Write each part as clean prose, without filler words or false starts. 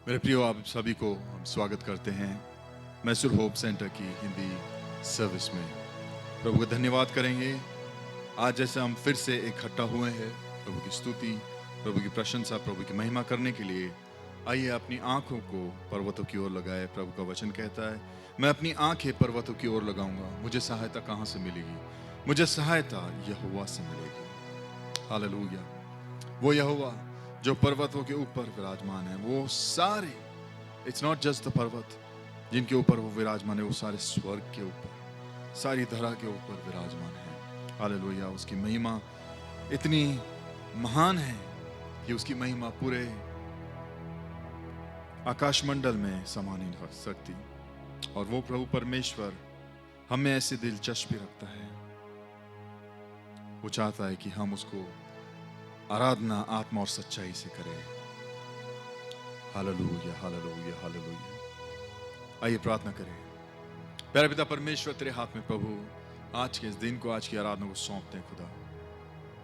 मेरे प्रियो, आप सभी को हम स्वागत करते हैं मैसूर होप सेंटर की हिंदी सर्विस में। प्रभु का धन्यवाद करेंगे। आज जैसे हम फिर से इकट्ठा हुए हैं प्रभु की स्तुति, प्रभु की प्रशंसा, प्रभु की महिमा करने के लिए, आइए अपनी आंखों को पर्वतों की ओर लगाए। प्रभु का वचन कहता है, मैं अपनी आंखें पर्वतों की ओर लगाऊंगा, मुझे सहायता कहाँ से मिलेगी? मुझे सहायता यहोवा से मिलेगी। हालेलुया। वो यहोवा जो पर्वतों के ऊपर विराजमान है, वो सारे, इट्स नॉट जस्ट द पर्वत जिनके ऊपर वो विराजमान है, वो सारे स्वर्ग के ऊपर, सारी धरा के ऊपर विराजमान है। हालेलुया। उसकी महिमा इतनी महान है कि उसकी महिमा पूरे आकाशमंडल में समा नहीं रख सकती। और वो प्रभु परमेश्वर हमें ऐसे दिलचस्पी रखता है, वो चाहता है कि हम उसको आराधना आत्मा और सच्चाई से करें। Hallelujah, hallelujah, hallelujah. आइए प्रार्थना करें। प्यारे पिता परमेश्वर, तेरे हाथ में प्रभु आज के इस दिन को, आज की आराधना को सौंपते हैं। खुदा,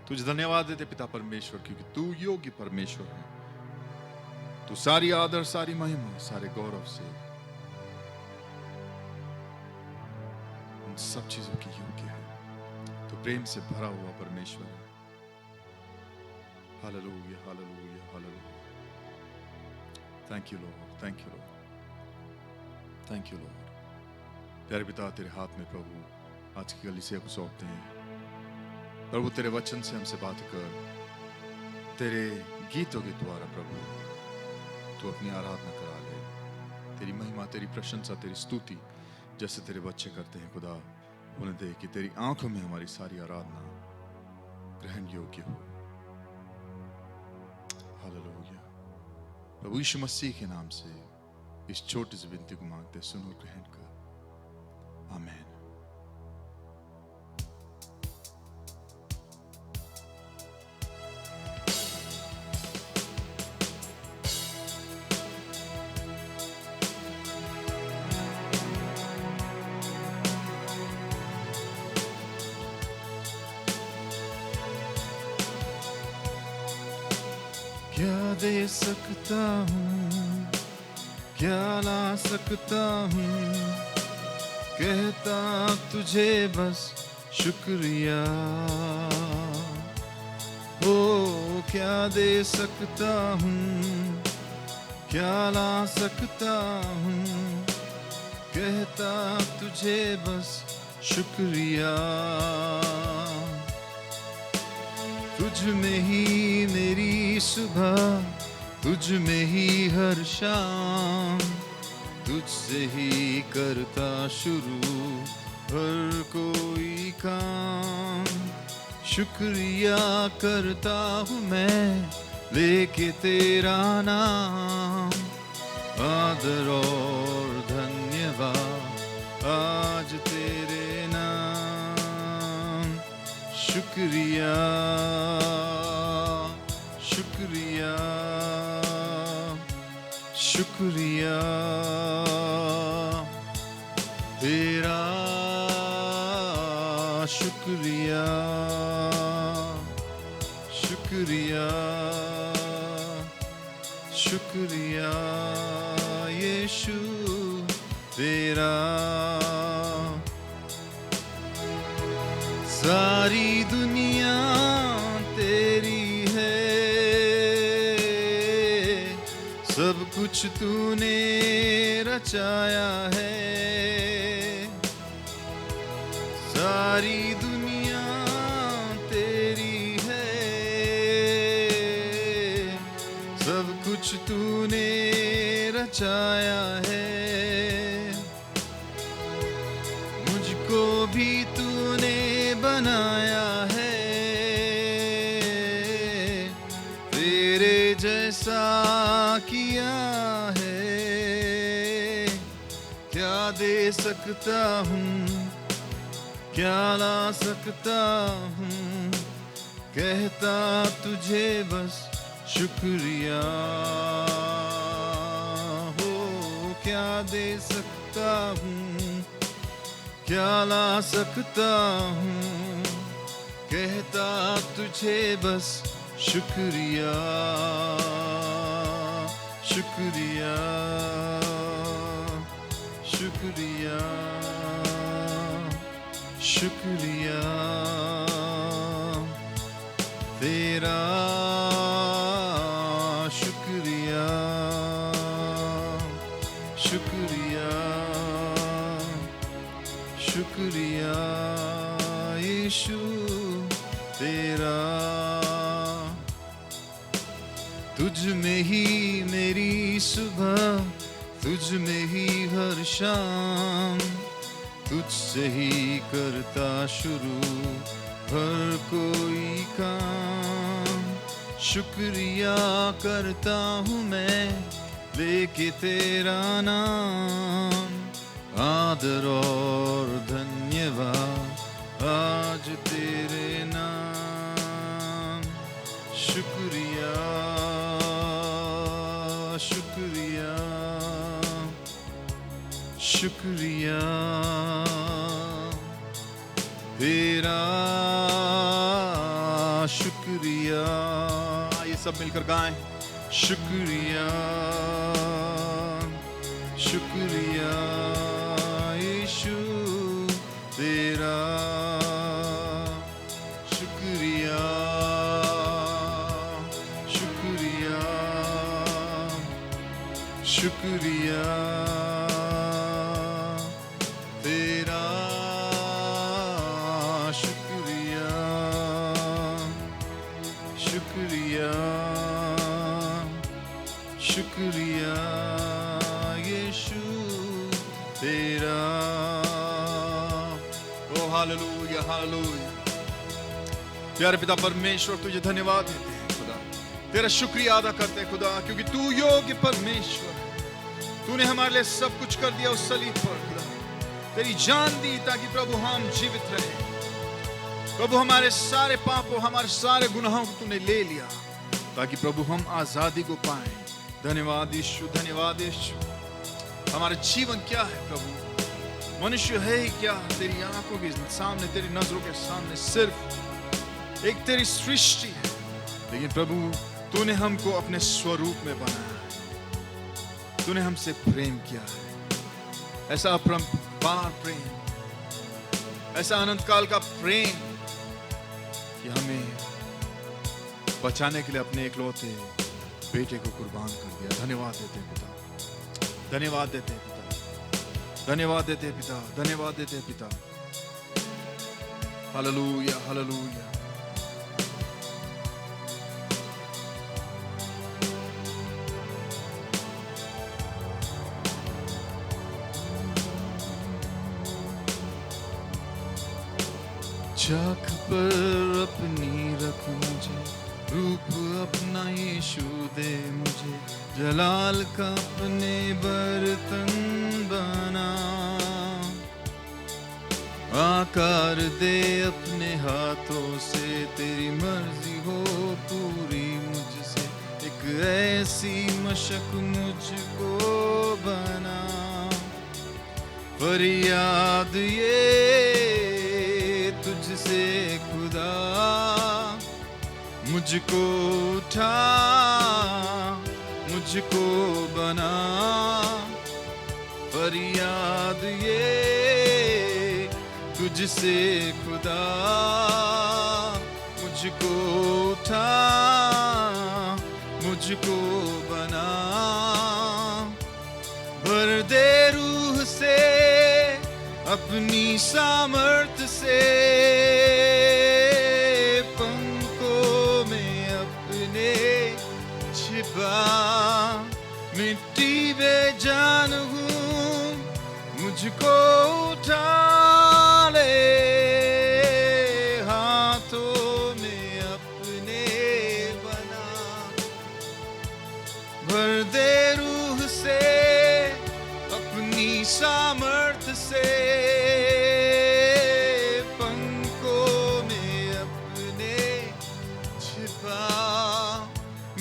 तुझे धन्यवाद देते पिता परमेश्वर, क्योंकि तू योग्य परमेश्वर है। तू सारी आदर, सारी महिमा, सारे गौरव से उन सब चीजों की योग्य है। तो प्रेम से भरा हुआ परमेश्वर है। Hallelujah, hallelujah, hallelujah. Thank you Lord, thank you Lord, thank you Lord. प्यारे पिता, तेरे हाथ में प्रभु आज की कलीसिया को सौंपते हैं। प्रभु, तेरे वचन से हमसे बात कर, तेरे गीतों के द्वारा प्रभु तू अपनी आराधना करा ले। तेरी महिमा, तेरी प्रशंसा, तेरी स्तुति जैसे तेरे बच्चे करते हैं खुदा, होने दे कि तेरी आंखों में हमारी सारी आराधना ग्रहण योग्य हो। हालेलुया। प्रभु यीशु मसीह के नाम से इस छोटी सी विनती को मांगते, सुनो, ग्रहण कर। आमीन। क्या दे सकता हूँ, क्या ला सकता हूँ, कहता तुझे बस शुक्रिया। हो क्या दे सकता हूँ, क्या ला सकता हूँ, कहता तुझे बस शुक्रिया। तुझ में ही मेरी सुबह, तुझ में ही हर शाम, तुझसे ही करता शुरू हर कोई काम। शुक्रिया करता हूँ मैं लेके तेरा नाम, आदर और धन्यवाद आज तेरे नाम। शुक्रिया, शुक्रिया, शुक्रिया तेरा, शुक्रिया, शुक्रिया, शुक्रिया यीशु तेरा। सारी दुनिया तेरी है, सब कुछ तूने रचाया है। सारी दुनिया तेरी है, सब कुछ तूने रचाया है। मुझको भी तूने बनाया है, तेरे जैसा किया है। क्या दे सकता हूँ, क्या ला सकता हूँ, कहता तुझे बस शुक्रिया। हो क्या दे सकता हूँ, क्या ला सकता हूँ, कहता तुझे बस शुक्रिया। शुक्रिया शुक्रिया शुक्रिया तेरा शुक्रिया शुक्रिया शुक्रिया यीशु तेरा। तुझ में ही मेरी सुबह, तुझ में ही हर शाम, तुझसे ही करता शुरू हर कोई काम। शुक्रिया करता हूँ मैं लेके तेरा नाम, आदर और धन्यवाद आज तेरे नाम। शुक्रिया शुक्रिया शुक्रिया तेरा शुक्रिया। ये सब मिलकर गाएं। शुक्रिया शुक्रिया यीशु तेरा। शुक्रिया शुक्रिया शुक्रिया तेरा। शुक्रिया शुक्रिया शुक्रिया यीशु तेरा। ओ हालेलुया हालेलुया। प्यारे पिता परमेश्वर, तुझे धन्यवाद देते हैं खुदा, तेरा शुक्रिया अदा करते हैं खुदा, क्योंकि तू योग्य परमेश्वर है। तूने हमारे लिए सब कुछ कर दिया उस सलीब पर खुदा, तेरी जान दी ताकि प्रभु हम जीवित रहे। प्रभु हमारे सारे पापों, हमारे सारे गुनाहों को तूने ले लिया ताकि प्रभु हम आजादी को पाएं। धन्यवाद यीशु, धन्यवाद यीशु। हमारा जीवन क्या है प्रभु? मनुष्य है ही क्या तेरी आंखों के सामने, तेरी नजरों के सामने सिर्फ एक तेरी सृष्टि है, लेकिन प्रभु तूने हमको अपने स्वरूप में बनाया है। तूने हमसे प्रेम किया है, ऐसा अपरंपार प्रेम, ऐसा अनंत काल का प्रेम कि हमें बचाने के लिए अपने इकलौते बेटे को कुर्बान कर दिया। धन्यवाद देते पिता, धन्यवाद देते पिता, धन्यवाद देते पिता, धन्यवाद देते पिता। Hallelujah hallelujah. चाक पर अपनी रख मुझे, रूप अपना यीशु दे मुझे, जलाल का अपने बर्तन बना। आकार दे अपने हाथों से, तेरी मर्जी हो पूरी मुझसे, एक ऐसी मशक मुझको बना। फरियाद ये तुझसे खुदा, मुझको उठा मुझको बना। फरियाद ये तुझसे खुदा, मुझको उठा मुझको बना। भर दे रूह से अपनी सामर्थ से, पंखों में अपने छिपा। मिट्टी बेजान हूँ, मुझको उठा ले, हाथों में अपने बना। भर दे रूह से अपनी सामर्थ से, पंखों में अपने छिपा।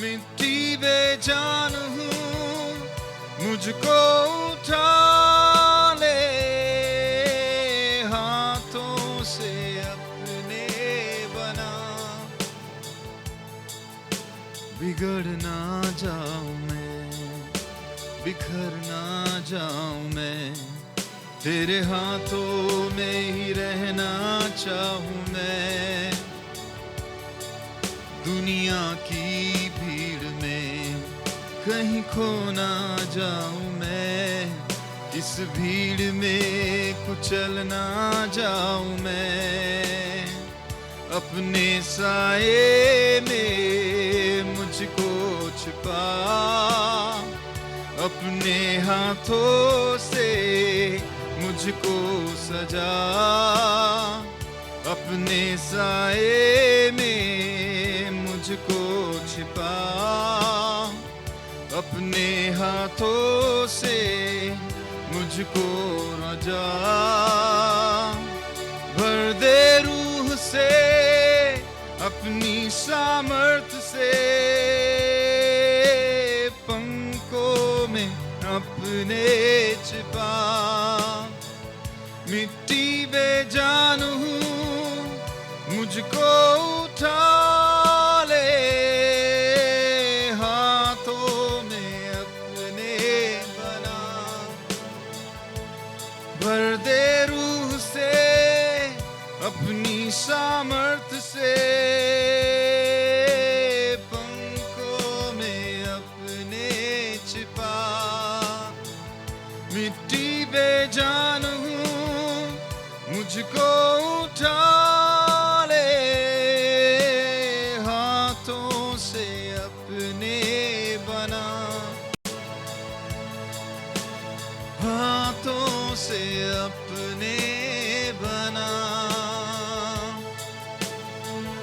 मिट्टी बेजान हूँ, मुझको उठा ले, हाथों से अपने बना। बिगड़ ना जाऊं मैं, बिखर ना जाऊं मैं, तेरे हाथों में ही रहना चाहूं मैं। दुनिया की भीड़ में कहीं खो ना जाऊं मैं, इस भीड़ में कुचल ना जाऊं मैं। अपने साए में मुझको छिपा, अपने हाथों से मुझको सजा। अपने साए में मुझको छिपा, अपने हाथों से मुझको रजा। भर दे रूह से अपनी सामर्थ से, पंखों में अपने छिपा। मिट्टी बेजान हूँ, मुझको उठा ले, हाथों में अपने बना। भर दे रूह से अपनी सामर्थ से, पंखों में अपने छिपा। मिट्टी बेजान हूँ, मुझको उठा ले, हाथों से अपने बना। हाथों से अपने बना,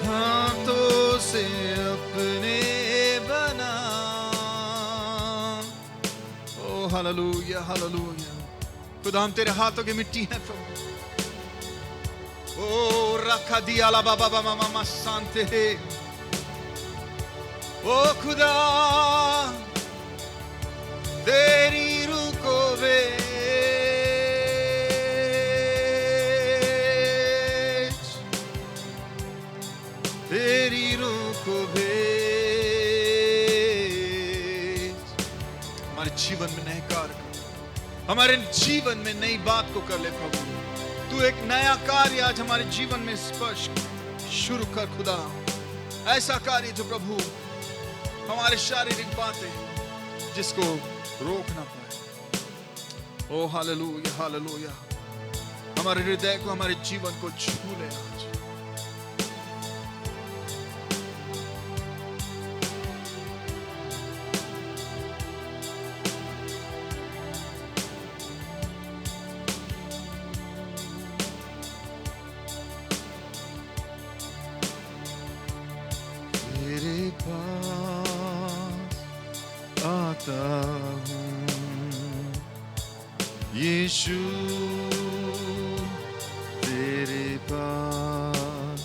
हाथों से अपने बना। ओ हालेलुया हालेलुया। खुदा हम तेरे हाथों की मिट्टी है प्रभु। ओ रखा दिया ला बाबा बाबा मामा शांति है। ओ खुदा तेरी रूह को भेज, तेरी रूह को भेज। हमारे जीवन में नए कार्य कर, हमारे जीवन में नई बात को कर ले प्रभु। तू एक नया कार्य आज हमारे जीवन में स्पर्श शुरू कर खुदा। ऐसा कार्य जो प्रभु हमारे शारीरिक बातें जिसको रोक ना पाए। ओ हालेलुया हालेलुया। हमारे हृदय को, हमारे जीवन को छू ले आज। तेरे पास आता हूँ यीशु, तेरे पास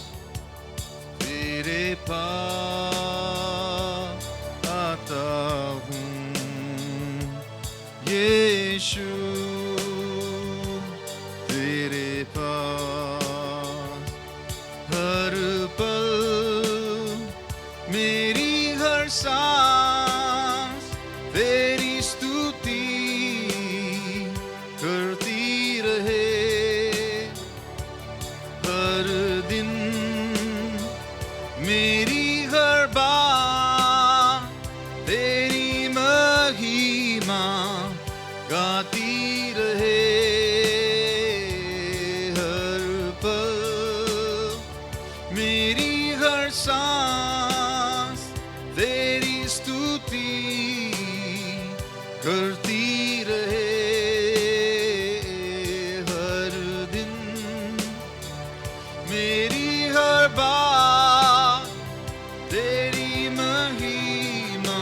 आता हूँ यीशु, तेरे पास हर पल मेरी हर सांस तेरी स्तुति करती रहे। हर दिन मेरी हर बात तेरी महिमा गाती रहे। हर पल मेरी हर सांस तेरी स्तुति करती रहे। हर दिन मेरी हर बात तेरी महिमा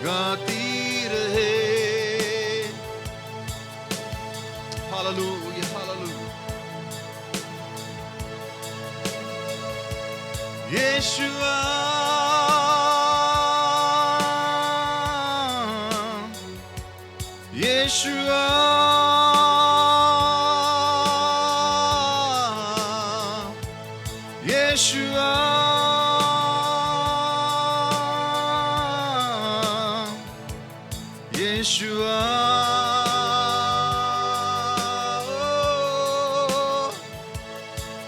गाती रहे। Hallelujah hallelujah. Yeshua Yeshua, Yeshua, Yeshua,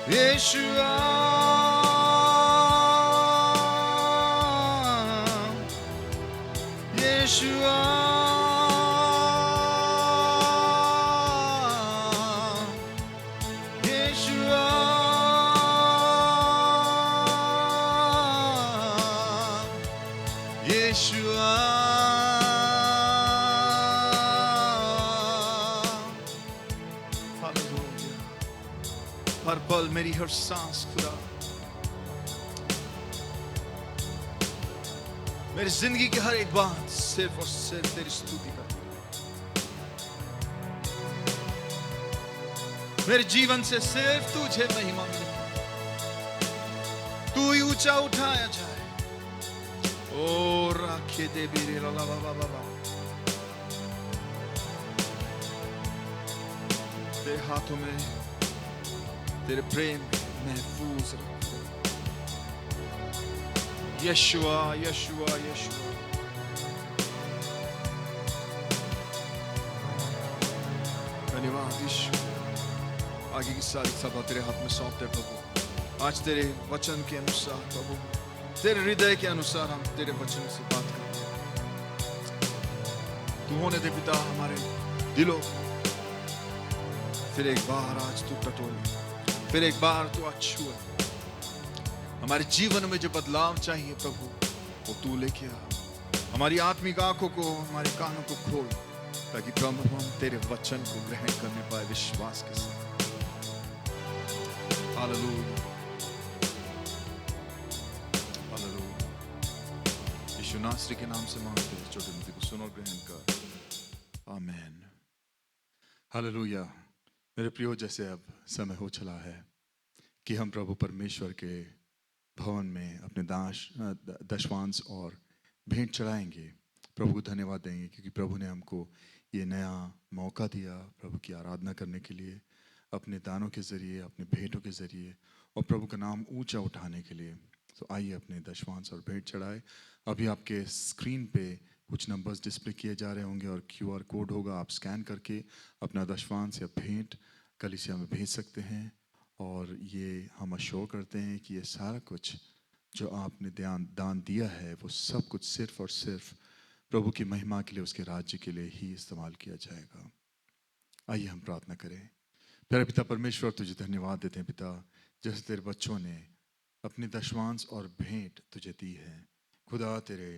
Yeshua, Yeshua, Yeshua, Yeshua. Hallelujah. हर पल मेरी हर सांस खुदा, मेरी जिंदगी की हर एक बात सिर्फ और सिर्फ तेरी स्तुति करती है। मेरे जीवन से सिर्फ तुझे महिमा मिले, तू ही ऊंचा उठाया जाए। ओ राखे देवी रे ला ला ला ला ला। तेरे हाथों में तेरे प्रेम महफूज रखो। यशुआ, यशुआ, यशुआ। धन्यवाद यीशु। आगे की सारी सभा तेरे हाथ में सौंपते प्रभु। आज तेरे वचन के अनुसार प्रभु, तेरे हृदय के अनुसार हम तेरे वचन से बात करते हैं। तू होने दे पिता हमारे दिलों को। फिर एक बार आज तू टटोले, फिर एक बार तू आज छुए। हमारे जीवन में जो बदलाव चाहिए प्रभु, वो तू लेके आ। हमारी आत्मिक आंखों को, हमारे कानों को खोल, ताकि प्रभु हम तेरे वचन को ग्रहण करने पाए विश्वास के साथ। Hallelujah, hallelujah. यीशु नासरी के नाम से मांगते हैं, छोटे मित्र को सुन और ग्रहण कर। आमीन। हालेलुया। मेरे प्रियो, जैसे अब समय हो चला है कि हम प्रभु परमेश्वर के भवन में अपने दशवांश और भेंट चढ़ाएंगे। प्रभु को धन्यवाद देंगे क्योंकि प्रभु ने हमको ये नया मौका दिया प्रभु की आराधना करने के लिए, अपने दानों के ज़रिए, अपने भेंटों के ज़रिए, और प्रभु का नाम ऊंचा उठाने के लिए। तो आइए अपने दशवांश और भेंट चढ़ाए। अभी आपके स्क्रीन पे कुछ नंबर्स डिस्प्ले किए जा रहे होंगे और QR कोड होगा। आप स्कैन करके अपना दशवांश या भेंट कलीसिया में भेज सकते हैं। और ये हम अश्योर करते हैं कि ये सारा कुछ जो आपने दान दिया है, वो सब कुछ सिर्फ और सिर्फ प्रभु की महिमा के लिए, उसके राज्य के लिए ही इस्तेमाल किया जाएगा। आइए हम प्रार्थना करें। प्यारे पिता परमेश्वर, तुझे धन्यवाद देते हैं पिता, जैसे तेरे बच्चों ने अपनी दशवांश और भेंट तुझे दी है। खुदा तेरे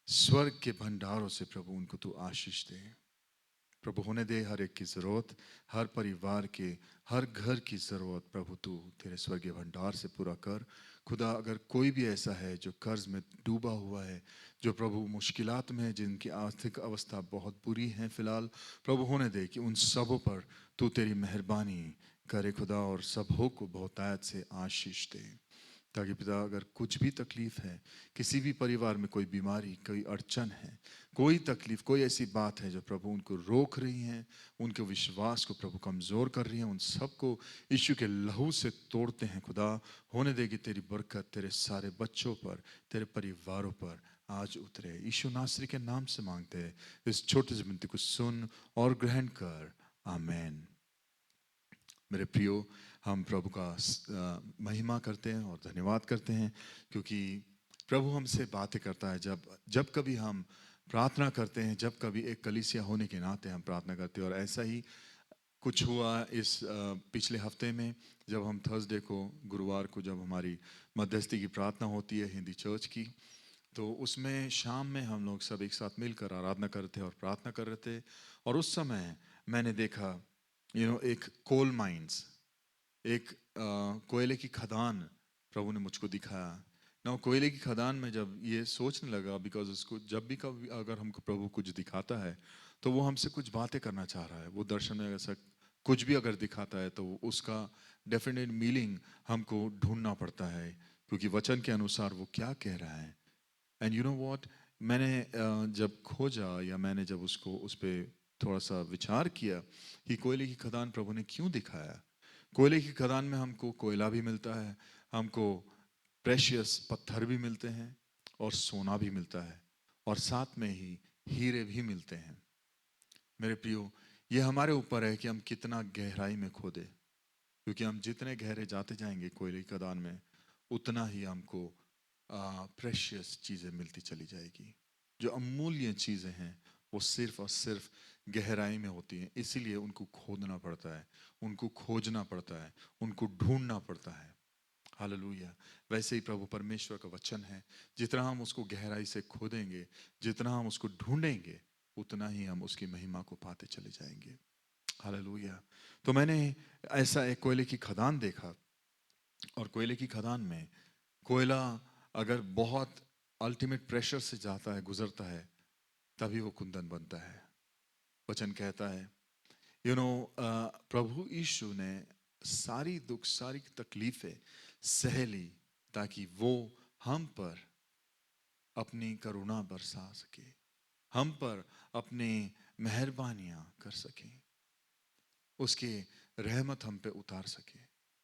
स्वर्ग के भंडारों से प्रभु उनको तू आशीष दे। प्रभु होने दे हर एक की ज़रूरत, हर परिवार के हर घर की ज़रूरत प्रभु तू तेरे स्वर्गीय भंडार से पूरा कर। खुदा अगर कोई भी ऐसा है जो कर्ज में डूबा हुआ है, जो प्रभु मुश्किलात में है, जिनकी आर्थिक अवस्था बहुत बुरी है फ़िलहाल, प्रभु होने दे कि उन सबों पर तू तेरी मेहरबानी करे खुदा, और सबों को बहुतायत से आशीष दे। ताकि पिता अगर कुछ भी तकलीफ़ है, किसी भी परिवार में कोई बीमारी, कोई अड़चन है, कोई तकलीफ़, कोई ऐसी बात है जो प्रभु उनको रोक रही हैं, उनके विश्वास को प्रभु कमज़ोर कर रही हैं, उन सबको यीशु के लहू से तोड़ते हैं खुदा। होने दे कि तेरी बरकत तेरे सारे बच्चों पर, तेरे परिवारों पर आज उतरे। यीशु नासरी के नाम से मांगते हैं, इस छोटे से विनती को सुन और ग्रहण कर। आमीन। मेरे प्रियो, हम प्रभु का महिमा करते हैं और धन्यवाद करते हैं क्योंकि प्रभु हमसे बातें करता है। जब कभी हम प्रार्थना करते हैं, जब कभी एक कलीसिया होने के नाते हम प्रार्थना करते हैं। और ऐसा ही कुछ हुआ इस पिछले हफ्ते में, जब हम थर्सडे को, गुरुवार को, जब हमारी मध्यस्थी की प्रार्थना होती है हिंदी चर्च की, तो उसमें शाम में हम लोग सब एक साथ मिलकर आराधना कर रहे थे और प्रार्थना कर रहे थे। और उस समय मैंने देखा एक कोल माइंस, एक कोयले की खदान प्रभु ने मुझको दिखाया ना। कोयले की खदान में जब ये सोचने लगा, बिकॉज उसको जब भी कभी अगर हमको प्रभु कुछ दिखाता है तो वो हमसे कुछ बातें करना चाह रहा है। वो दर्शन में ऐसा कुछ भी अगर दिखाता है तो उसका डेफिनेट मीनिंग हमको ढूंढना पड़ता है, क्योंकि वचन के अनुसार वो क्या कह रहा है। एंड यू नो व्हाट, मैंने जब खोजा या मैंने जब उसको उस पर थोड़ा सा विचार किया कि कोयले की खदान प्रभु ने क्यों दिखाया। कोयले की खदान में हमको कोयला भी मिलता है, हमको प्रेशियस पत्थर भी मिलते हैं और सोना भी मिलता है, और साथ में ही हीरे भी मिलते हैं। मेरे प्रियो, ये हमारे ऊपर है कि हम कितना गहराई में खोदें, क्योंकि हम जितने गहरे जाते जाएंगे कोयले की खदान में, उतना ही हमको प्रेशियस चीज़ें मिलती चली जाएगी। जो अमूल्य चीज़ें हैं वो सिर्फ और सिर्फ गहराई में होती हैं, इसीलिए उनको खोदना पड़ता है, उनको खोजना पड़ता है, उनको ढूंढना पड़ता है। हालेलुया। वैसे ही प्रभु परमेश्वर का वचन है, जितना हम उसको गहराई से खोदेंगे, जितना हम उसको ढूंढेंगे, उतना ही हम उसकी महिमा को पाते चले जाएंगे। हालेलुया। तो मैंने ऐसा एक कोयले की खदान देखा, और कोयले की खदान में कोयला अगर बहुत अल्टीमेट प्रेशर से जाता है, गुजरता है, तभी वो कुंदन बनता है। वचन कहता है, प्रभु यीशु ने सारी दुख, सारी तकलीफें सह ली ताकि वो हम पर अपनी करुणा बरसा सके, हम पर अपनी मेहरबानियां कर सके, उसके रहमत हम पे उतार सके,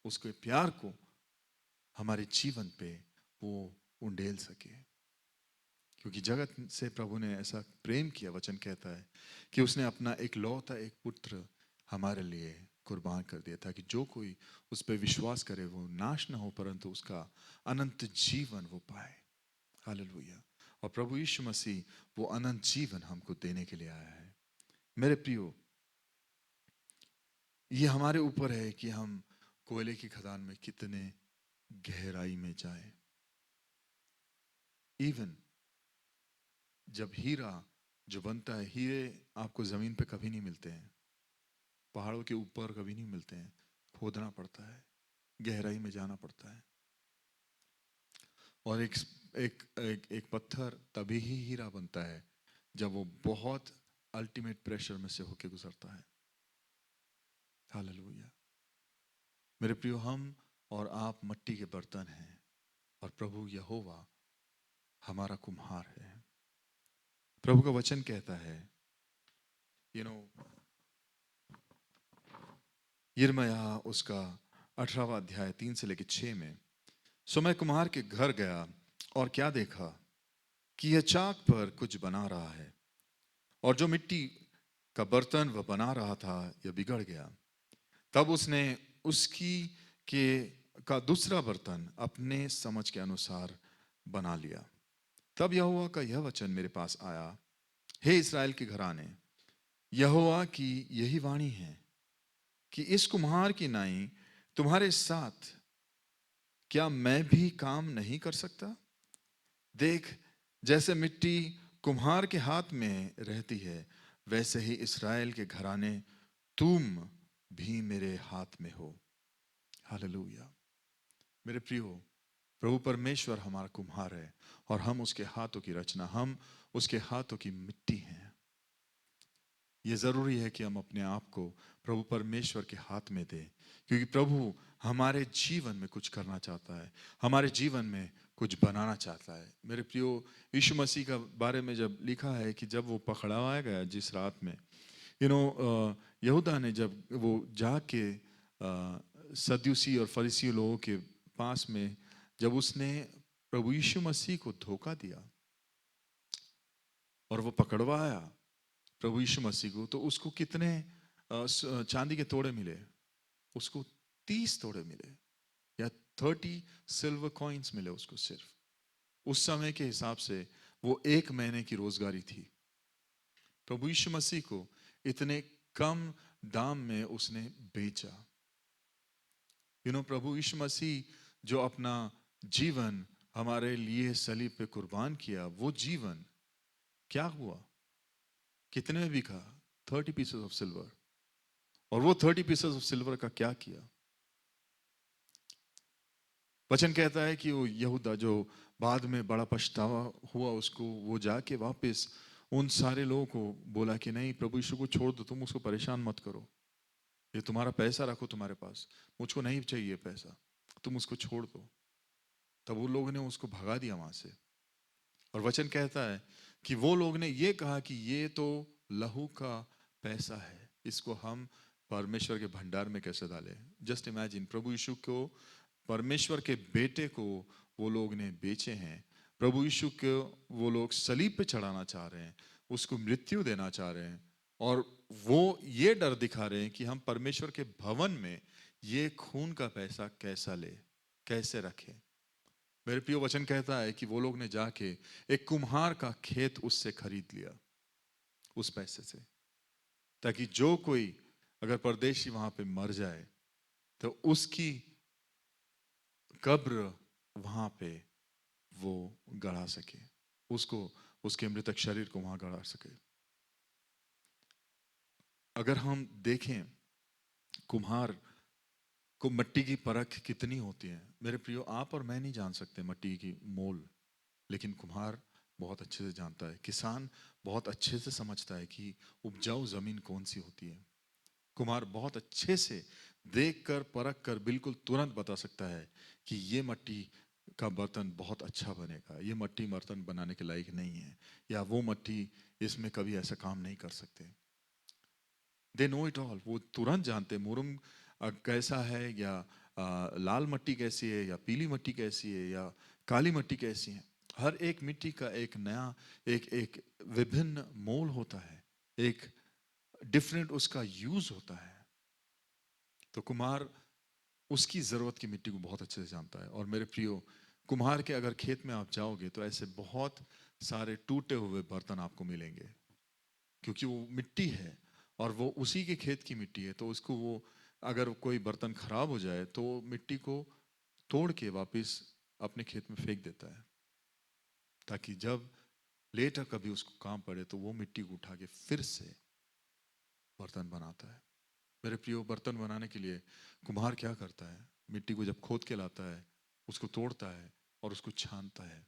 उसके प्यार को हमारे जीवन पे वो उंडेल सके। क्योंकि जगत से प्रभु ने ऐसा प्रेम किया, वचन कहता है कि उसने अपना एक लौता एक पुत्र हमारे लिए कुर्बान कर दिया, ताकि जो कोई उस पर विश्वास करे वो नाश ना हो, परंतु उसका अनंत जीवन वो पाए। हालेलुया। और प्रभु यीशु मसीह वो अनंत जीवन हमको देने के लिए आया है। मेरे प्रियो, ये हमारे ऊपर है कि हम कोयले की खदान में कितने गहराई में जाए। इवन जब हीरा जो बनता है, हीरे आपको जमीन पे कभी नहीं मिलते हैं, पहाड़ों के ऊपर कभी नहीं मिलते हैं, खोदना पड़ता है, गहराई में जाना पड़ता है। और एक पत्थर तभी ही हीरा बनता है जब वो बहुत अल्टीमेट प्रेशर में से होके गुजरता है। हालेलुया। मेरे प्रियो, हम और आप मट्टी के बर्तन हैं, और प्रभु यहोवा हमारा कुम्हार है। प्रभु का वचन कहता है, यू नो यिर्मयाह उसका 18वां अध्याय 3 से लेकर 6 में, सो मैं कुम्हार के घर गया और क्या देखा कि यह चाक पर कुछ बना रहा है, और जो मिट्टी का बर्तन वह बना रहा था यह बिगड़ गया। तब उसने उसकी के का दूसरा बर्तन अपने समझ के अनुसार बना लिया। तब यहोवा का यह वचन मेरे पास आया, हे इस्राएल के घराने, यहोवा की यही वाणी है कि इस कुम्हार की नाई तुम्हारे साथ क्या मैं भी काम नहीं कर सकता? देख, जैसे मिट्टी कुम्हार के हाथ में रहती है, वैसे ही इस्राएल के घराने तुम भी मेरे हाथ में हो। हालेलुया। मेरे प्रियो, प्रभु परमेश्वर हमारा कुम्हार है, और हम उसके हाथों की रचना, हम उसके हाथों की मिट्टी हैं। ये जरूरी है कि हम अपने आप को प्रभु परमेश्वर के हाथ में दें, क्योंकि प्रभु हमारे जीवन में कुछ करना चाहता है, हमारे जीवन में कुछ बनाना चाहता है। मेरे प्रियो, यीशु मसीह का बारे में जब लिखा है कि जब वो पकड़ाया गया जिस रात में, यहूदा ने जब वो जाके सद्यूसी और फरीसी लोगों के पास में जब उसने प्रभु यीशु मसीह को धोखा दिया और वो पकड़वाया प्रभु यीशु मसीह को, तो उसको कितने चांदी के तोड़े मिले? उसको 30 तोड़े मिले, या 30 सिल्वर कॉइन्स मिले उसको। सिर्फ उस समय के हिसाब से वो 1 महीने की रोजगारी थी। प्रभु यीशु मसीह को इतने कम दाम में उसने बेचा। प्रभु यीशु मसीह जो अपना जीवन हमारे लिए सलीब पे कुर्बान किया, वो जीवन क्या हुआ, कितने में बिका? 30 पीसेस ऑफ सिल्वर। और वो 30 पीसेस ऑफ सिल्वर का क्या किया? वचन कहता है कि वो यहूदा जो बाद में बड़ा पछतावा हुआ उसको, वो जाके वापस उन सारे लोगों को बोला कि नहीं, प्रभु यीशु को छोड़ दो, तुम उसको परेशान मत करो, ये तुम्हारा पैसा रखो तुम्हारे पास, मुझको नहीं चाहिए पैसा, तुम उसको छोड़ दो। तब वो लोगों ने उसको भगा दिया वहां से। और वचन कहता है कि वो लोग ने ये कहा कि ये तो लहू का पैसा है, इसको हम परमेश्वर के भंडार में कैसे डालें? जस्ट इमेजिन, प्रभु यीशु को, परमेश्वर के बेटे को वो लोग ने बेचे हैं, प्रभु यीशु को वो लोग सलीब पे चढ़ाना चाह रहे हैं, उसको मृत्यु देना चाह रहे हैं, और वो ये डर दिखा रहे हैं कि हम परमेश्वर के भवन में ये खून का पैसा कैसा ले, कैसे रखें। मेरे प्रिय वचन कहता है कि वो लोग ने जाके एक कुम्हार का खेत उससे खरीद लिया उस पैसे से, ताकि जो कोई अगर परदेशी वहां पे मर जाए तो उसकी कब्र वहां पे वो गड़ा सके, उसको, उसके मृतक शरीर को वहां गड़ा सके। अगर हम देखें कुम्हार को मिट्टी की परख कितनी होती है, मेरे प्रियो आप और मैं नहीं जान सकते मिट्टी की मोल, लेकिन कुम्हार बहुत अच्छे से जानता है, किसान बहुत अच्छे से समझता है कि उपजाऊ जमीन कौन सी होती है। कुम्हार बहुत अच्छे से देख कर परख कर बिल्कुल तुरंत बता सकता है कि ये मिट्टी का बर्तन बहुत अच्छा बनेगा, ये मिट्टी बर्तन बनाने के लायक नहीं है, या वो मिट्टी इसमें कभी ऐसा काम नहीं कर सकते। दे नो इट ऑल, वो तुरंत जानते हैं मुरुम कैसा है, या लाल मिट्टी कैसी है, या पीली मिट्टी कैसी है, या काली मिट्टी कैसी है। हर एक मिट्टी का एक नया, एक एक विभिन्न मोल होता है, एक डिफरेंट उसका यूज होता है। तो कुम्हार उसकी जरूरत की मिट्टी को बहुत अच्छे से जानता है। और मेरे प्रियो, कुम्हार के अगर खेत में आप जाओगे तो ऐसे बहुत सारे टूटे हुए बर्तन आपको मिलेंगे, क्योंकि वो मिट्टी है और वो उसी के खेत की मिट्टी है। तो उसको वो, अगर कोई बर्तन खराब हो जाए तो मिट्टी को तोड़ के वापस अपने खेत में फेंक देता है, ताकि जब लेटर कभी उसको काम पड़े तो वो मिट्टी को उठा के फिर से बर्तन बनाता है। मेरे प्रियो, बर्तन बनाने के लिए कुम्हार क्या करता है, मिट्टी को जब खोद के लाता है, उसको तोड़ता है और उसको छानता है।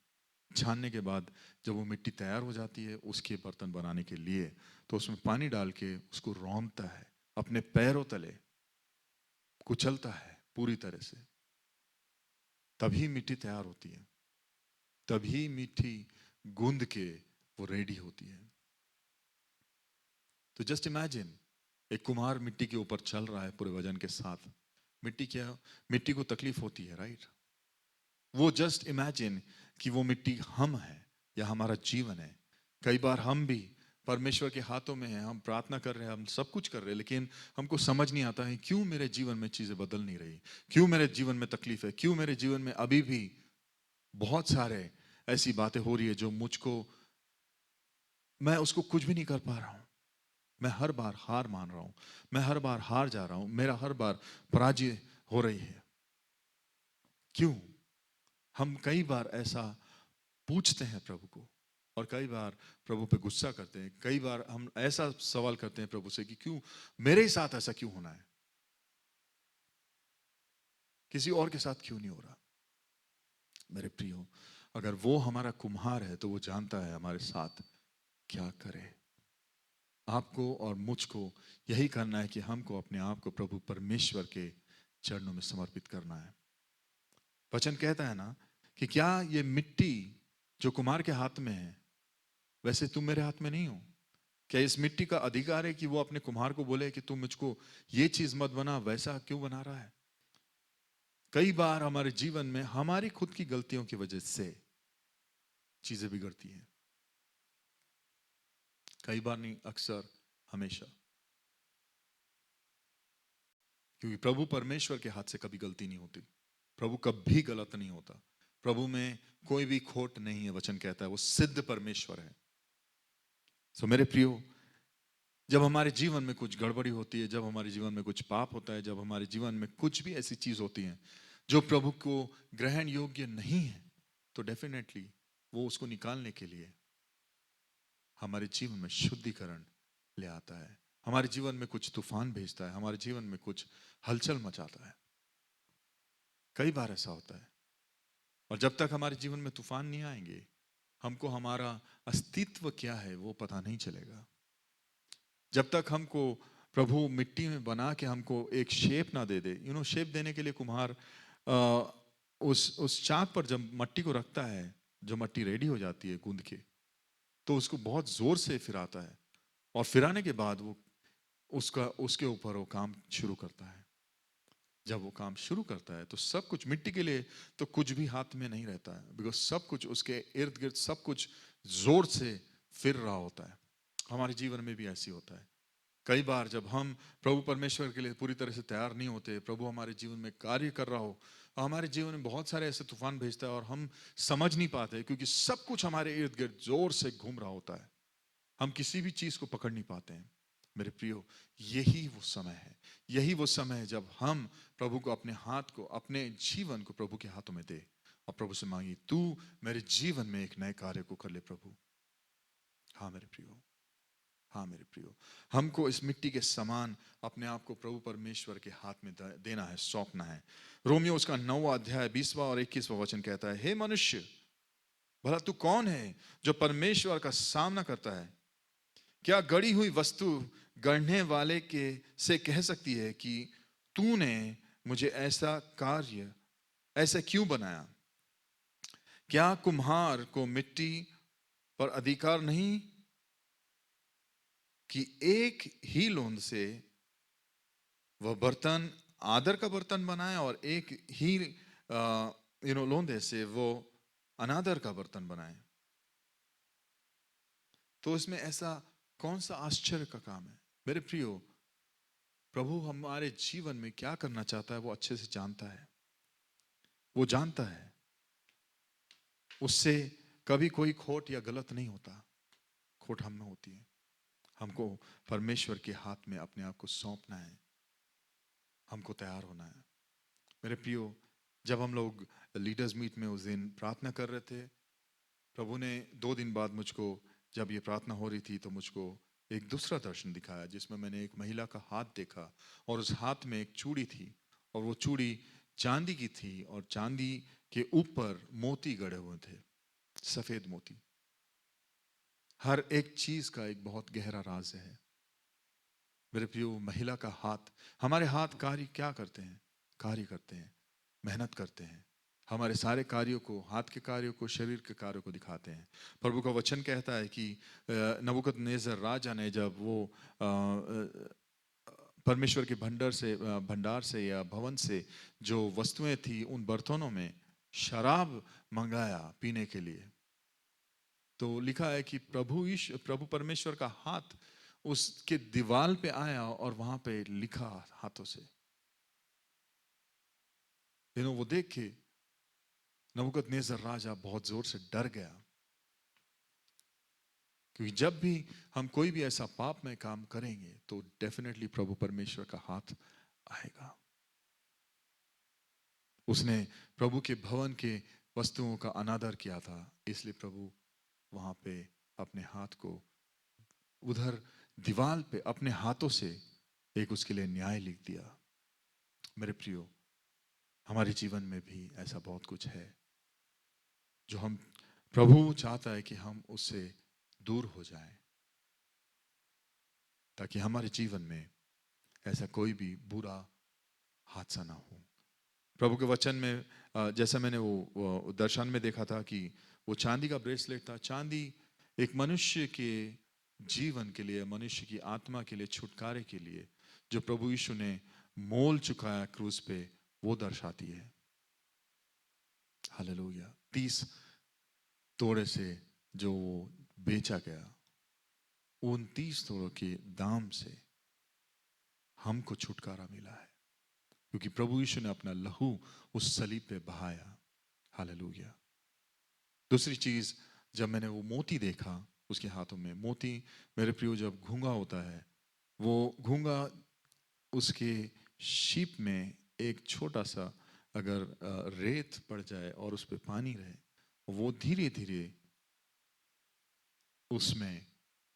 छानने के बाद जब वो मिट्टी तैयार हो जाती है उसके बर्तन बनाने के लिए, तो उसमें पानी डाल के उसको रौंदता है, अपने पैरों तले कुचलता है पूरी तरह से, तभी मिट्टी तैयार होती है, तभी मिट्टी गूंद के वो रेडी होती है। तो जस्ट इमेजिन, एक कुम्हार मिट्टी के ऊपर चल रहा है पूरे वजन के साथ। मिट्टी क्या, मिट्टी को तकलीफ होती है, राइट? वो जस्ट इमेजिन कि वो मिट्टी हम है या हमारा जीवन है। कई बार हम भी परमेश्वर के हाथों में हैं, हम प्रार्थना कर रहे हैं, हम सब कुछ कर रहे हैं, लेकिन हमको समझ नहीं आता है क्यों मेरे जीवन में चीजें बदल नहीं रही, क्यों मेरे जीवन में तकलीफ है, क्यों मेरे जीवन में अभी भी बहुत सारे ऐसी बातें हो रही है जो मुझको, मैं उसको कुछ भी नहीं कर पा रहा हूं। मैं हर बार हार मान रहा हूं, मैं हर बार हार जा रहा हूं, मेरा हर बार पराजय हो रही है। क्यों? हम कई बार ऐसा पूछते हैं प्रभु को, और कई बार प्रभु पे गुस्सा करते हैं। कई बार हम ऐसा सवाल करते हैं प्रभु से कि क्यों मेरे साथ ऐसा क्यों होना है, किसी और के साथ क्यों नहीं हो रहा। मेरे प्रियो, अगर वो हमारा कुम्हार है तो वो जानता है हमारे साथ क्या करे। आपको और मुझको यही करना है कि हमको अपने आप को प्रभु परमेश्वर के चरणों में समर्पित करना है। वचन कहता है ना कि क्या ये मिट्टी जो कुम्हार के हाथ में है, वैसे तुम मेरे हाथ में नहीं हो? क्या इस मिट्टी का अधिकार है कि वो अपने कुम्हार को बोले कि तू मुझको ये चीज मत बना, वैसा क्यों बना रहा है? कई बार हमारे जीवन में हमारी खुद की गलतियों की वजह से चीजें बिगड़ती हैं। कई बार नहीं, अक्सर, हमेशा। क्योंकि प्रभु परमेश्वर के हाथ से कभी गलती नहीं होती, प्रभु कभी गलत नहीं होता, प्रभु में कोई भी खोट नहीं है। वचन कहता है वो सिद्ध परमेश्वर है। सो मेरे प्रियो, जब हमारे जीवन में कुछ गड़बड़ी होती है, जब हमारे जीवन में कुछ पाप होता है, जब हमारे जीवन में कुछ भी ऐसी चीज होती है जो प्रभु को ग्रहण योग्य नहीं है, तो डेफिनेटली वो उसको निकालने के लिए हमारे जीवन में शुद्धिकरण ले आता है, हमारे जीवन में कुछ तूफान भेजता है, हमारे जीवन में कुछ हलचल मचाता है। कई बार ऐसा होता है। और जब तक हमारे जीवन में तूफान नहीं आएंगे, हमको हमारा अस्तित्व क्या है वो पता नहीं चलेगा। जब तक हमको प्रभु मिट्टी में बना के हमको एक शेप ना दे दे, शेप देने के लिए कुम्हार उस चाक पर जब मट्टी को रखता है, जो मट्टी रेडी हो जाती है गूंद के, तो उसको बहुत जोर से फिराता है, और फिराने के बाद वो उसका उसके ऊपर वो काम शुरू करता है। जब वो काम शुरू करता है तो सब कुछ मिट्टी के लिए तो कुछ भी हाथ में नहीं रहता है, बिकॉज सब कुछ उसके इर्द गिर्द सब कुछ जोर से फिर रहा होता है। हमारे जीवन में भी ऐसी होता है। कई बार जब हम प्रभु परमेश्वर के लिए पूरी तरह से तैयार नहीं होते, प्रभु हमारे जीवन में कार्य कर रहा हो, हमारे जीवन में बहुत सारे ऐसे तूफान भेजता है और हम समझ नहीं पाते, क्योंकि सब कुछ हमारे इर्द गिर्द जोर से घूम रहा होता है, हम किसी भी चीज को पकड़ नहीं पाते हैं। मेरे प्रियो, यही वो समय है, यही वो समय है जब हम प्रभु को अपने हाथ को, अपने जीवन को प्रभु के हाथों में दे और प्रभु से मांगी, तू मेरे जीवन में एक नए कार्य को कर ले प्रभु। हाँ मेरे प्रियो, हाँ मेरे प्रियो, हमको इस मिट्टी के समान अपने आप को प्रभु परमेश्वर के हाथ में देना है, सौंपना है। रोमियो उसका 9वां अध्याय 20वां और 21वां वचन कहता है, हे मनुष्य, भला तू कौन है जो परमेश्वर का सामना करता है? क्या गढ़ी हुई वस्तु गढ़ने वाले के से कह सकती है कि तूने मुझे ऐसा कार्य ऐसे क्यों बनाया? क्या कुम्हार को मिट्टी पर अधिकार नहीं कि एक ही लोंद से वह बर्तन आदर का बर्तन बनाए और एक ही लोंदे से वो अनादर का बर्तन बनाए? तो इसमें ऐसा कौन सा आश्चर्य का काम है? मेरे प्रियो, प्रभु हमारे जीवन में क्या करना चाहता है वो अच्छे से जानता है, वो जानता है। उससे कभी कोई खोट या गलत नहीं होता, खोट हम में होती है। हमको परमेश्वर के हाथ में अपने आप को सौंपना है, हमको तैयार होना है। मेरे प्रियो, जब हम लोग लीडर्स मीट में उस दिन प्रार्थना कर रहे थे, प्रभु ने 2 दिन बाद मुझको, जब ये प्रार्थना हो रही थी, तो मुझको एक दूसरा दर्शन दिखाया जिसमें मैंने एक महिला का हाथ देखा और उस हाथ में एक चूड़ी थी और वो चूड़ी चांदी की थी और चांदी के ऊपर मोती गड़े हुए थे, सफेद मोती। हर एक चीज का एक बहुत गहरा राज है। मेरे प्रियो, महिला का हाथ, हमारे हाथ कार्य क्या करते हैं? कार्य करते हैं, मेहनत करते हैं, हमारे सारे कार्यों को, हाथ के कार्यों को, शरीर के कार्यों को दिखाते हैं। प्रभु का वचन कहता है कि नबूकदनेस्सर राजा ने जब वो परमेश्वर के भंडार से या भवन से जो वस्तुएं थी, उन बर्तनों में शराब मंगाया पीने के लिए, तो लिखा है कि प्रभु परमेश्वर का हाथ उसके दीवाल पे आया और वहां पे लिखा हाथों से। वो देख के नबूकदनेस्सर राजा बहुत जोर से डर गया, क्योंकि जब भी हम कोई भी ऐसा पाप में काम करेंगे तो डेफिनेटली प्रभु परमेश्वर का हाथ आएगा। उसने प्रभु के भवन के वस्तुओं का अनादर किया था, इसलिए प्रभु वहां पे अपने हाथ को उधर दीवाल पे अपने हाथों से एक उसके लिए न्याय लिख दिया। मेरे प्रियो, हमारे जीवन में भी ऐसा बहुत कुछ है जो हम, प्रभु चाहता है कि हम उससे दूर हो जाएं, ताकि हमारे जीवन में ऐसा कोई भी बुरा हादसा ना हो। प्रभु के वचन में जैसा मैंने वो दर्शन में देखा था कि वो चांदी का ब्रेसलेट था। चांदी एक मनुष्य के जीवन के लिए, मनुष्य की आत्मा के लिए, छुटकारे के लिए जो प्रभु यीशु ने मोल चुकाया क्रूस पे, वो दर्शाती है। हालेलुया। 30 तोड़े से जो बेचा गया, उन 30 तोड़ों के दाम से हमको छुटकारा मिला है, क्योंकि प्रभु यीशु ने अपना लहू उस सलीब पे बहाया। हालेलुया। दूसरी चीज, जब मैंने वो मोती देखा उसके हाथों में, मोती मेरे प्रियो जब घूंगा होता है, वो घूंगा उसके शीप में एक छोटा सा अगर रेत पड़ जाए और उस पर पानी रहे, वो धीरे धीरे उसमें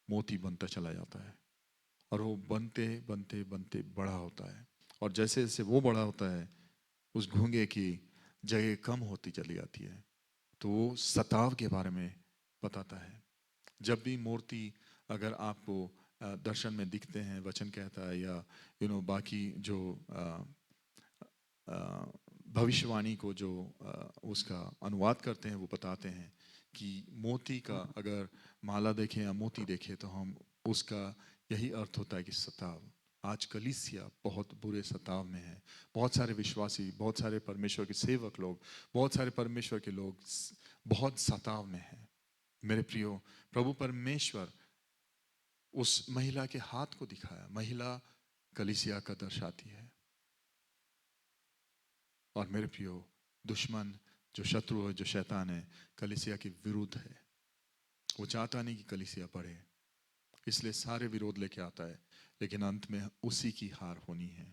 मोती बनता चला जाता है और वो बनते बनते बनते बड़ा होता है। और जैसे जैसे वो बड़ा होता है, उस घूंगे की जगह कम होती चली जाती है। तो वो सताव के बारे में बताता है। जब भी मूर्ति अगर आपको दर्शन में दिखते हैं, वचन कहता है, या बाकी जो भविष्यवाणी को जो उसका अनुवाद करते हैं, वो बताते हैं कि मोती का अगर माला देखें या मोती देखें तो हम उसका यही अर्थ होता है कि सताव। आज कलीसिया बहुत बुरे सताव में है। बहुत सारे विश्वासी, बहुत सारे परमेश्वर के सेवक लोग, बहुत सारे परमेश्वर के लोग बहुत सताव में हैं। मेरे प्रियो, प्रभु परमेश्वर उस महिला के हाथ को दिखाया। महिला कलीसिया का दर्शाती है। और मेरे प्रियो, दुश्मन जो शत्रु है, जो शैतान है, कलीसिया के विरुद्ध है। वो चाहता नहीं कि कलीसिया बढ़े, इसलिए सारे विरोध लेके आता है, लेकिन अंत में उसी की हार होनी है।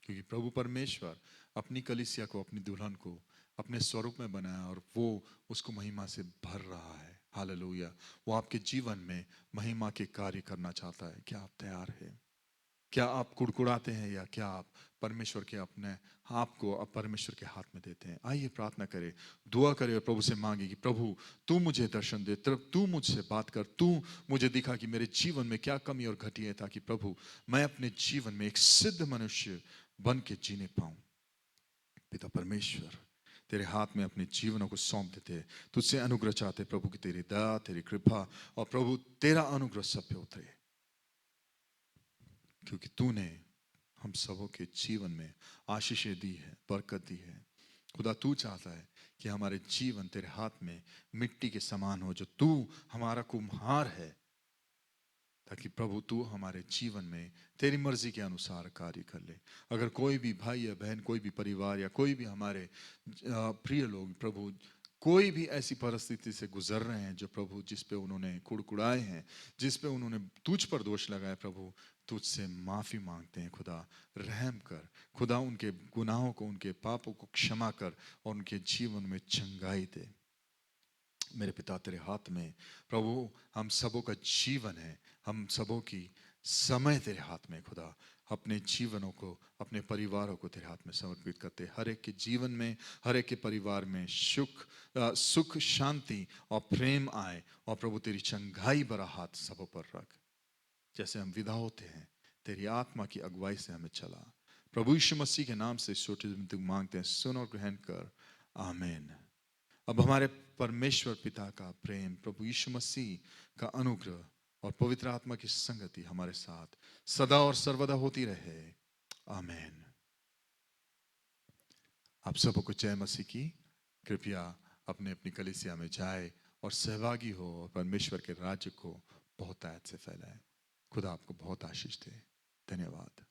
क्योंकि प्रभु परमेश्वर अपनी कलीसिया को, अपनी दुल्हन को अपने स्वरूप में बनाया और वो उसको महिमा से भर रहा है। हालेलुया। वो आपके जीवन में महिमा के कार्य करना चाहता है। क्या आप तैयार हैं? क्या आप कुड़कुड़ाते हैं, या क्या आप परमेश्वर के अपने आप को अब परमेश्वर के हाथ में देते हैं? आइए प्रार्थना करें, दुआ करें और प्रभु से मांगे कि प्रभु तू मुझे दर्शन दे, तू मुझसे बात कर, तू मुझे दिखा कि मेरे जीवन में क्या कमी और घटी है, ताकि प्रभु मैं अपने जीवन में एक सिद्ध मनुष्य बन के जीने पाऊं। पिता परमेश्वर, तेरे हाथ में अपने जीवनों को सौंप देते हैं। तुझसे अनुग्रह चाहते प्रभु की तेरी दया, तेरी कृपा और प्रभु तेरा अनुग्रह सब पे उतरे, क्योंकि तूने हम सबों के जीवन में आशीषें दी है, बरकत दी है। खुदा तू चाहता है कि हमारे जीवन तेरे हाथ में मिट्टी के समान हो, जो तू हमारा कुम्हार है, ताकि प्रभु तू हमारे जीवन में तेरी मर्जी के अनुसार कार्य कर ले। अगर कोई भी भाई या बहन, कोई भी परिवार या कोई भी हमारे प्रिय लोग प्रभु कोई भी ऐसी परिस्थिति से गुजर रहे हैं, जो प्रभु जिस पे उन्होंने कुड़कुड़ाए हैं, जिस पे उन्होंने तुझ पर दोष लगाए, प्रभु तुझसे माफी मांगते हैं। खुदा रहम कर, खुदा उनके गुनाहों को, उनके पापों को क्षमा कर और उनके जीवन में चंगाई दे। मेरे पिता तेरे हाथ में प्रभु हम सबों का जीवन है, हम सबों की समय तेरे हाथ में। खुदा अपने जीवनों को, अपने परिवारों को तेरे हाथ में समर्पित करते। हर एक के जीवन में, हर एक के परिवार में सुख शांति और प्रेम आए, और प्रभु तेरी चंगाई भरा हाथ सबों पर रख। जैसे हम विदा होते हैं, तेरी आत्मा की अगुवाई से हमें चला। प्रभु यीशु मसीह के नाम से छोटे मांगते हैं, सुन और ग्रहण कर, आमीन। अब हमारे परमेश्वर पिता का प्रेम, प्रभु यीशु मसीह का अनुग्रह और पवित्र आत्मा की संगति हमारे साथ सदा और सर्वदा होती रहे, आमीन। आप सबको को जय मसीह की। कृपया अपने अपनी कलीसिया में जाए और सहभागी हो और परमेश्वर के राज्य को बहुतायत से फैलाए। खुदा आपको बहुत आशीष दे। धन्यवाद।